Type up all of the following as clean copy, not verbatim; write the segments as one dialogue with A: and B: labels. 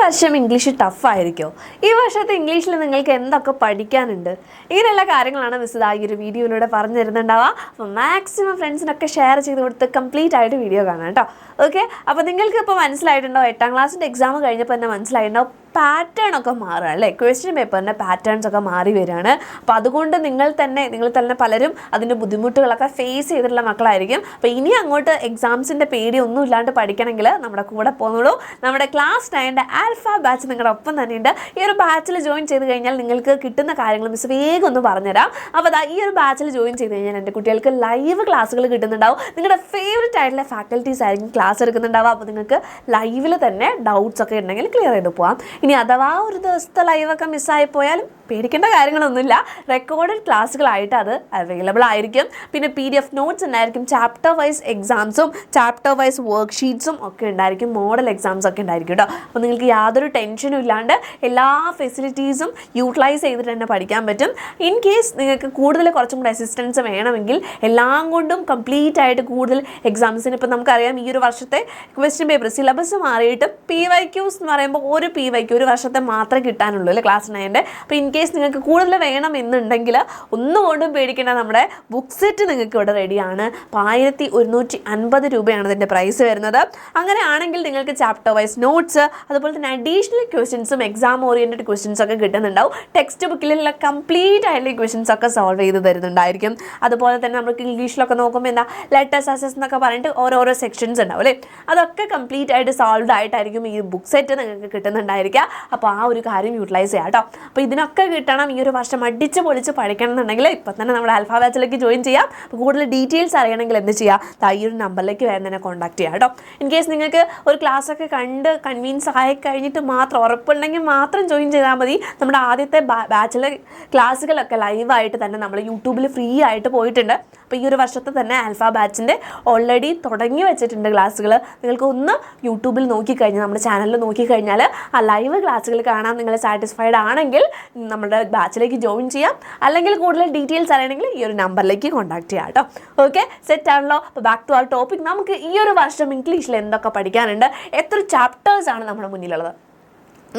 A: വർഷം ഇംഗ്ലീഷ് ടഫായിരിക്കുമോ? ഈ വർഷത്തെ ഇംഗ്ലീഷിൽ നിങ്ങൾക്ക് എന്തൊക്കെ പഠിക്കാനുണ്ട്? ഇങ്ങനെയുള്ള കാര്യങ്ങളാണ് മിസ് ഈ ഒരു വീഡിയോയിലൂടെ പറഞ്ഞു തരുന്നുണ്ടാവുക. അപ്പോൾ മാക്സിമം ഫ്രണ്ട്സിനൊക്കെ ഷെയർ ചെയ്ത് കൊടുത്ത് കംപ്ലീറ്റ് ആയിട്ട് വീഡിയോ കാണാം കേട്ടോ. ഓക്കെ, അപ്പോൾ നിങ്ങൾക്ക് ഇപ്പോൾ മനസ്സിലായിട്ടുണ്ടോ? 8ാം ക്ലാസ്സിൻ്റെ എക്സാം കഴിഞ്ഞപ്പോൾ തന്നെ മനസ്സിലായിട്ടുണ്ടോ പാറ്റേൺ ഒക്കെ മാറുക അല്ലേ? ക്വസ്റ്റ്യൻ പേപ്പറിൻ്റെ പാറ്റേൺസ് ഒക്കെ മാറി വരികയാണ്. അപ്പോൾ അതുകൊണ്ട് നിങ്ങൾ തന്നെ പലരും അതിൻ്റെ ബുദ്ധിമുട്ടുകളൊക്കെ ഫേസ് ചെയ്തിട്ടുള്ള മക്കളായിരിക്കും. അപ്പോൾ ഇനി അങ്ങോട്ട് എക്സാംസിൻ്റെ പേടിയൊന്നും ഇല്ലാണ്ട് പഠിക്കണമെങ്കിൽ നമ്മുടെ കൂടെ പോകുന്നുള്ളൂ. നമ്മുടെ ക്ലാസ് 9 ആൽഫ ബാച്ച് നിങ്ങളുടെ ഒപ്പം തന്നെയുണ്ട്. ഈ ഒരു ബാച്ചിൽ ജോയിൻ ചെയ്ത് കഴിഞ്ഞാൽ നിങ്ങൾക്ക് കിട്ടുന്ന കാര്യങ്ങൾ മിസ് വേഗം ഒന്ന് പറഞ്ഞുതരാം. അപ്പോൾ ഈ ഒരു ബാച്ചിൽ ജോയിൻ ചെയ്ത് കഴിഞ്ഞാൽ എൻ്റെ കുട്ടികൾക്ക് ലൈവ് ക്ലാസ്സുകൾ കിട്ടുന്നുണ്ടാവും. നിങ്ങളുടെ ഫേവറേറ്റ് ആയിട്ടുള്ള ഫാക്കൽറ്റീസ് ആയിരിക്കും ക്ലാസ് എടുക്കുന്നുണ്ടാവുക. അപ്പോൾ നിങ്ങൾക്ക് ലൈവിൽ തന്നെ ഡൗട്ട്സ് ഒക്കെ ഉണ്ടെങ്കിൽ ക്ലിയർ ചെയ്ത് പോകാം. ഇനി അഥവാ ഒരു ദിവസത്തെ ലൈവൊക്കെ മിസ്സായി പോയാലും പേടിക്കേണ്ട കാര്യങ്ങളൊന്നുമില്ല. റെക്കോർഡഡ് ക്ലാസ്സുകളായിട്ട് അത് അവൈലബിൾ ആയിരിക്കും. പിന്നെ PDF നോട്ട്സ് ഉണ്ടായിരിക്കും. ചാപ്റ്റർ വൈസ് എക്സാംസും ചാപ്റ്റർ വൈസ് വർക്ക്ഷീറ്റ്സും ഒക്കെ ഉണ്ടായിരിക്കും. മോഡൽ എക്സാംസ് ഒക്കെ ഉണ്ടായിരിക്കും കേട്ടോ. അപ്പോൾ നിങ്ങൾക്ക് യാതൊരു ടെൻഷനും ഇല്ലാണ്ട് എല്ലാ ഫെസിലിറ്റീസും യൂട്ടിലൈസ് ചെയ്തിട്ട് തന്നെ പഠിക്കാൻ പറ്റും. ഇൻ കേസ് നിങ്ങൾക്ക് കൂടുതൽ കുറച്ചും കൂടി അസിസ്റ്റൻസ് വേണമെങ്കിൽ എല്ലാം കൊണ്ടും കംപ്ലീറ്റ് ആയിട്ട് കൂടുതൽ എക്സാംസിന് ഇപ്പോൾ നമുക്കറിയാം ഈ ഒരു വർഷത്തെ ക്വസ്റ്റ്യൻ പേപ്പർ സിലബസ് മാറിയിട്ട് PYQs എന്ന് പറയുമ്പോൾ ഒരു PYQ ഒരു വർഷത്തെ മാത്രമേ കിട്ടാനുള്ളൂ അല്ലേ ക്ലാസ് 9. അപ്പോൾ ഇൻ കേസ് നിങ്ങൾക്ക് കൂടുതൽ വേണമെന്നുണ്ടെങ്കിൽ ഒന്നുകൊണ്ടും പേടിക്കേണ്ട, നമ്മുടെ ബുക്ക് സെറ്റ് നിങ്ങൾക്ക് ഇവിടെ റെഡിയാണ്. അപ്പോൾ 1150 രൂപയാണ് ഇതിൻ്റെ പ്രൈസ് വരുന്നത്. അങ്ങനെയാണെങ്കിൽ നിങ്ങൾക്ക് ചാപ്റ്റർ വൈസ് നോട്ട്സ് അതുപോലെ തന്നെ അഡീഷണൽ ക്വസ്റ്റ്യൻസും എക്സാം ഓറിയൻറ്റഡ് ക്വസ്റ്റ്യൻസ് ഒക്കെ കിട്ടുന്നുണ്ടാവും. ടെക്സ്റ്റ് ബുക്കിലുള്ള കംപ്ലീറ്റ് ആയിട്ടുള്ള ക്വസ്റ്റ്യൻസ് ഒക്കെ സോൾവ് ചെയ്ത് തരുന്നുണ്ടായിരിക്കും. അതുപോലെ തന്നെ നമുക്ക് ഇംഗ്ലീഷിലൊക്കെ നോക്കുമ്പോൾ എന്താ ലെറ്റേഴ്സ് അസസ് എന്നൊക്കെ പറഞ്ഞിട്ട് ഓരോരോ സെക്ഷൻസ് ഉണ്ടാവും അല്ലേ? അതൊക്കെ കംപ്ലീറ്റ് ആയിട്ട് സോൾവ് ആയിട്ടായിരിക്കും ഈ ബുക്ക് സെറ്റ് നിങ്ങൾക്ക് കിട്ടുന്നുണ്ടായിരിക്കുക. അപ്പോൾ ആ ഒരു കാര്യം യൂട്ടിലൈസ് ചെയ്യാം കേട്ടോ. അപ്പോൾ ഇതിനൊക്കെ കിട്ടണം, ഈ ഒരു വർഷം അടിച്ച് പൊളിച്ച് പഠിക്കണം എന്നുണ്ടെങ്കിൽ ഇപ്പം തന്നെ നമ്മുടെ ആൽഫ ബാച്ചിലേക്ക് ജോയിൻ ചെയ്യാം. അപ്പോൾ കൂടുതൽ ഡീറ്റെയിൽസ് അറിയണമെങ്കിൽ എന്ത് ചെയ്യുക? ഈ ഒരു നമ്പറിലേക്ക് വേഗം തന്നെ കോൺടാക്ട് ചെയ്യാം കേട്ടോ. ഇൻ കേസ് നിങ്ങൾക്ക് ഒരു ക്ലാസ്സൊക്കെ കണ്ട് കൺവീൻസ് ആയി കഴിഞ്ഞിട്ട് മാത്രം ഉറപ്പുണ്ടെങ്കിൽ മാത്രം ജോയിൻ ചെയ്താൽ മതി. നമ്മുടെ ആദ്യത്തെ ബാച്ചിലെ ക്ലാസ്സുകളൊക്കെ ലൈവായിട്ട് തന്നെ നമ്മൾ യൂട്യൂബിൽ ഫ്രീ ആയിട്ട് പോയിട്ടുണ്ട്. അപ്പോൾ ഈ ഒരു വർഷത്തെ തന്നെ ആൽഫ ബാച്ചിൻ്റെ ഓൾറെഡി തുടങ്ങി വെച്ചിട്ടുണ്ട് ക്ലാസ്സുകൾ. നിങ്ങൾക്ക് ഒന്ന് യൂട്യൂബിൽ നോക്കിക്കഴിഞ്ഞാൽ നമ്മുടെ ചാനലിൽ നോക്കിക്കഴിഞ്ഞാൽ ആ ലൈവ് ക്ലാസ്സുകൾ കാണാൻ നിങ്ങൾ സാറ്റിസ്ഫൈഡ് ആണെങ്കിൽ നമ്മുടെ ബാച്ചിലേക്ക് ജോയിൻ ചെയ്യാം. അല്ലെങ്കിൽ കൂടുതൽ ഡീറ്റെയിൽസ് അറിയണമെങ്കിൽ ഈ ഒരു നമ്പറിലേക്ക് കോൺടാക്ട് ചെയ്യാം കേട്ടോ. ഓക്കെ, സെറ്റ് ആണല്ലോ. അപ്പോൾ ബാക്ക് ടു അവർ ടോപ്പിക്. നമുക്ക് ഈ ഒരു വർഷം ഇംഗ്ലീഷിൽ എന്തൊക്കെ പഠിക്കാനുണ്ട്, എത്ര ചാപ്റ്റേഴ്സാണ് നമ്മുടെ മുന്നിലുള്ളത്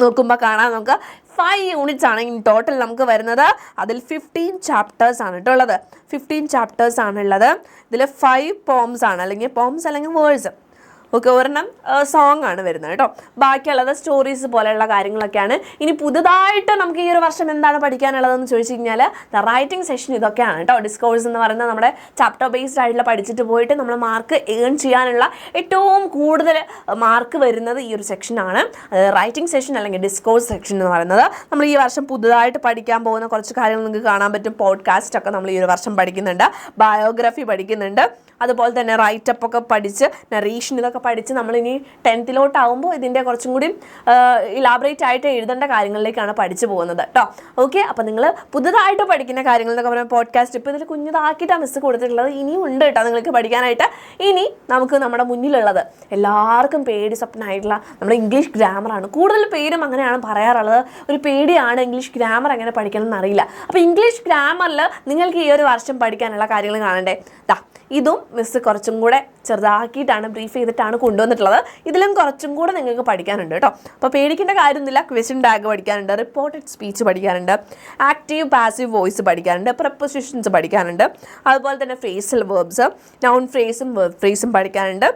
A: നോക്കുമ്പോൾ കാണാം. നമുക്ക് 5 യൂണിറ്റ്സ് ആണ് ഇൻ ടോട്ടൽ നമുക്ക് വരുന്നത്. അതിൽ 15 ചാപ്റ്റേഴ്സ് ആണ് കേട്ടോ ഉള്ളത്. 15 ചാപ്റ്റേഴ്സ് ആണുള്ളത്. ഇതിൽ 5 പോംസ് ആണ്, അല്ലെങ്കിൽ പോംസ് അല്ലെങ്കിൽ വേർഡ്സ്. ഓക്കെ, ഒരെണ്ണം സോങ് ആണ് വരുന്നത് കേട്ടോ. ബാക്കിയുള്ളത് സ്റ്റോറീസ് പോലെയുള്ള കാര്യങ്ങളൊക്കെയാണ്. ഇനി പുതുതായിട്ട് നമുക്ക് ഈ ഒരു വർഷം എന്താണ് പഠിക്കാനുള്ളതെന്ന് ചോദിച്ചു കഴിഞ്ഞാൽ റൈറ്റിംഗ് സെഷൻ ഇതൊക്കെയാണ് കേട്ടോ. ഡിസ്കോഴ്സ് എന്ന് പറയുന്നത് നമ്മുടെ ചാപ്റ്റർ ബേസ്ഡ് ആയിട്ടുള്ള പഠിച്ചിട്ട് പോയിട്ട് നമ്മൾ മാർക്ക് ഏൺ ചെയ്യാനുള്ള ഏറ്റവും കൂടുതൽ മാർക്ക് വരുന്നത് ഈ ഒരു സെക്ഷനാണ്. റൈറ്റിംഗ് സെഷൻ അല്ലെങ്കിൽ ഡിസ്കോഴ്സ് സെക്ഷൻ എന്ന് പറയുന്നത് നമ്മൾ ഈ വർഷം പുതുതായിട്ട് പഠിക്കാൻ പോകുന്ന കുറച്ച് കാര്യങ്ങൾ നിങ്ങൾക്ക് കാണാൻ പറ്റും. പോഡ്കാസ്റ്റ് ഒക്കെ നമ്മൾ ഈ ഒരു വർഷം പഠിക്കുന്നുണ്ട്. ബയോഗ്രഫി പഠിക്കുന്നുണ്ട്. അതുപോലെ തന്നെ റൈറ്റപ്പ് ഒക്കെ പഠിച്ച് നറേഷൻ ഇതൊക്കെ പഠിച്ച് നമ്മളിനി 10th ഇതിൻ്റെ കുറച്ചും കൂടി ഇലാബറേറ്റ് ആയിട്ട് എഴുതേണ്ട കാര്യങ്ങളിലേക്കാണ് പഠിച്ചു പോകുന്നത് കേട്ടോ. ഓക്കെ, അപ്പോൾ നിങ്ങൾ പുതുതായിട്ട് പഠിക്കുന്ന കാര്യങ്ങൾ എന്നൊക്കെ പറയുമ്പോൾ പോഡ്കാസ്റ്റ് ഇപ്പോൾ ഇതിൽ കുഞ്ഞതാക്കിയിട്ടാണ് മിസ് കൊടുത്തിട്ടുള്ളത്. ഇനിയും ഉണ്ട് കേട്ടോ നിങ്ങൾക്ക് പഠിക്കാനായിട്ട്. ഇനി നമുക്ക് നമ്മുടെ മുന്നിലുള്ളത് എല്ലാവർക്കും പേടി സ്വപ്നമായിട്ടുള്ള നമ്മുടെ ഇംഗ്ലീഷ് ഗ്രാമറാണ്. കൂടുതൽ പേരും അങ്ങനെയാണ് പറയാറുള്ളത്. ഒരു പേടിയാണ് ഇംഗ്ലീഷ് ഗ്രാമർ എങ്ങനെ പഠിക്കണം എന്നറിയില്ല. അപ്പോൾ ഇംഗ്ലീഷ് ഗ്രാമറിൽ നിങ്ങൾക്ക് ഈ ഒരു വർഷം പഠിക്കാനുള്ള കാര്യങ്ങൾ കാണണ്ടേ? ഇതും മിസ് കുറച്ചും കൂടെ ചെറുതാക്കിയിട്ടാണ് ബ്രീഫ് ചെയ്തിട്ടാണ് കൊണ്ടുവന്നിട്ടുള്ളത്. ഇതിലും കുറച്ചും കൂടെ നിങ്ങൾക്ക് പഠിക്കാനുണ്ട് കേട്ടോ. അപ്പോൾ പേടിക്കേണ്ട കാര്യമൊന്നുമില്ല. ക്വസ്റ്റ്യൻ ടാഗ് പഠിക്കാനുണ്ട്, റിപ്പോർട്ടഡ് സ്പീച്ച് പഠിക്കാനുണ്ട്, ആക്റ്റീവ് പാസീവ് വോയിസ് പഠിക്കാനുണ്ട്, പ്രപ്പോസിഷൻസ് പഠിക്കാനുണ്ട്, അതുപോലെ തന്നെ ഫ്രേസൽ വെർബ്സ്, നൗൺ ഫ്രേസും വെർബ് ഫ്രേസും പഠിക്കാനുണ്ട്.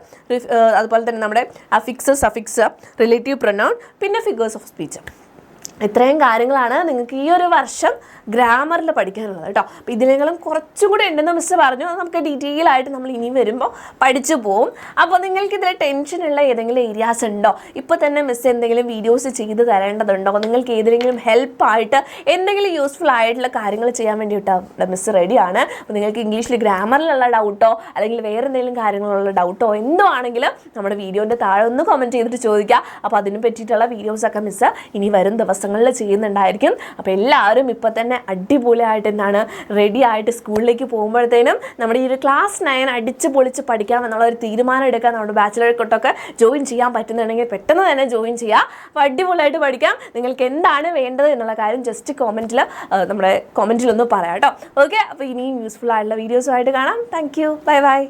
A: അതുപോലെ തന്നെ നമ്മുടെ അഫിക്സ് സഫിക്സ് റിലേറ്റീവ് പ്രൊനൗൺ, പിന്നെ ഫിഗേഴ്സ് ഓഫ് സ്പീച്ച്. ഇത്രയും കാര്യങ്ങളാണ് നിങ്ങൾക്ക് ഈ ഒരു വർഷം ഗ്രാമറിൽ പഠിക്കാനുള്ളത് കേട്ടോ. അപ്പോൾ ഇതിനെങ്കിലും കുറച്ചും കൂടെ ഉണ്ടെന്ന് മിസ് പറഞ്ഞു. നമുക്ക് ഡീറ്റെയിൽ ആയിട്ട് നമ്മൾ ഇനി വരുമ്പോൾ പഠിച്ചു പോവും. അപ്പോൾ നിങ്ങൾക്ക് ഇതിൽ ടെൻഷനുള്ള ഏതെങ്കിലും ഏരിയാസ് ഉണ്ടോ? ഇപ്പോൾ തന്നെ മിസ് എന്തെങ്കിലും വീഡിയോസ് ചെയ്ത് തരേണ്ടതുണ്ടോ? നിങ്ങൾക്ക് ഏതെങ്കിലും ഹെൽപ്പായിട്ട് എന്തെങ്കിലും യൂസ്ഫുൾ ആയിട്ടുള്ള കാര്യങ്ങൾ ചെയ്യാൻ വേണ്ടിയിട്ട് മിസ് റെഡിയാണ്. അപ്പോൾ നിങ്ങൾക്ക് ഇംഗ്ലീഷിൽ ഗ്രാമറിലുള്ള ഡൗട്ടോ അല്ലെങ്കിൽ വേറെ എന്തെങ്കിലും കാര്യങ്ങളുള്ള ഡൗട്ടോ എന്തോ ആണെങ്കിലും നമ്മുടെ വീഡിയോൻ്റെ താഴെ ഒന്ന് കമൻറ്റ് ചെയ്തിട്ട് ചോദിക്കുക. അപ്പോൾ അതിനെ പറ്റിയിട്ടുള്ള വീഡിയോസൊക്കെ മിസ് ഇനി വരും ദിവസങ്ങളിൽ ചെയ്യുന്നുണ്ടായിരിക്കും. അപ്പോൾ എല്ലാവരും ഇപ്പോൾ തന്നെ അടിപൊളിയായിട്ട് എന്താണ് റെഡി ആയിട്ട് സ്കൂളിലേക്ക് പോകുമ്പോഴത്തേനും നമ്മുടെ ഈ ഒരു ക്ലാസ് 9 അടിച്ച് പൊളിച്ച് പഠിക്കാം എന്നുള്ള ഒരു തീരുമാനം എടുക്കാൻ നമ്മുടെ ബാച്ചിലർ കൊട്ടൊക്കെ ജോയിൻ ചെയ്യാൻ പറ്റുന്നുണ്ടെങ്കിൽ പെട്ടെന്ന് തന്നെ ജോയിൻ ചെയ്യുക. അപ്പോൾ അടിപൊളിയായിട്ട് പഠിക്കാം. നിങ്ങൾക്ക് എന്താണ് വേണ്ടത് എന്നുള്ള കാര്യം ജസ്റ്റ് നമ്മുടെ കോമെൻറ്റിലൊന്ന് പറയാം കേട്ടോ. ഓക്കെ, അപ്പോൾ ഇനിയും യൂസ്ഫുൾ ആയിട്ടുള്ള വീഡിയോസുമായിട്ട് കാണാം. Thank you, bye bye.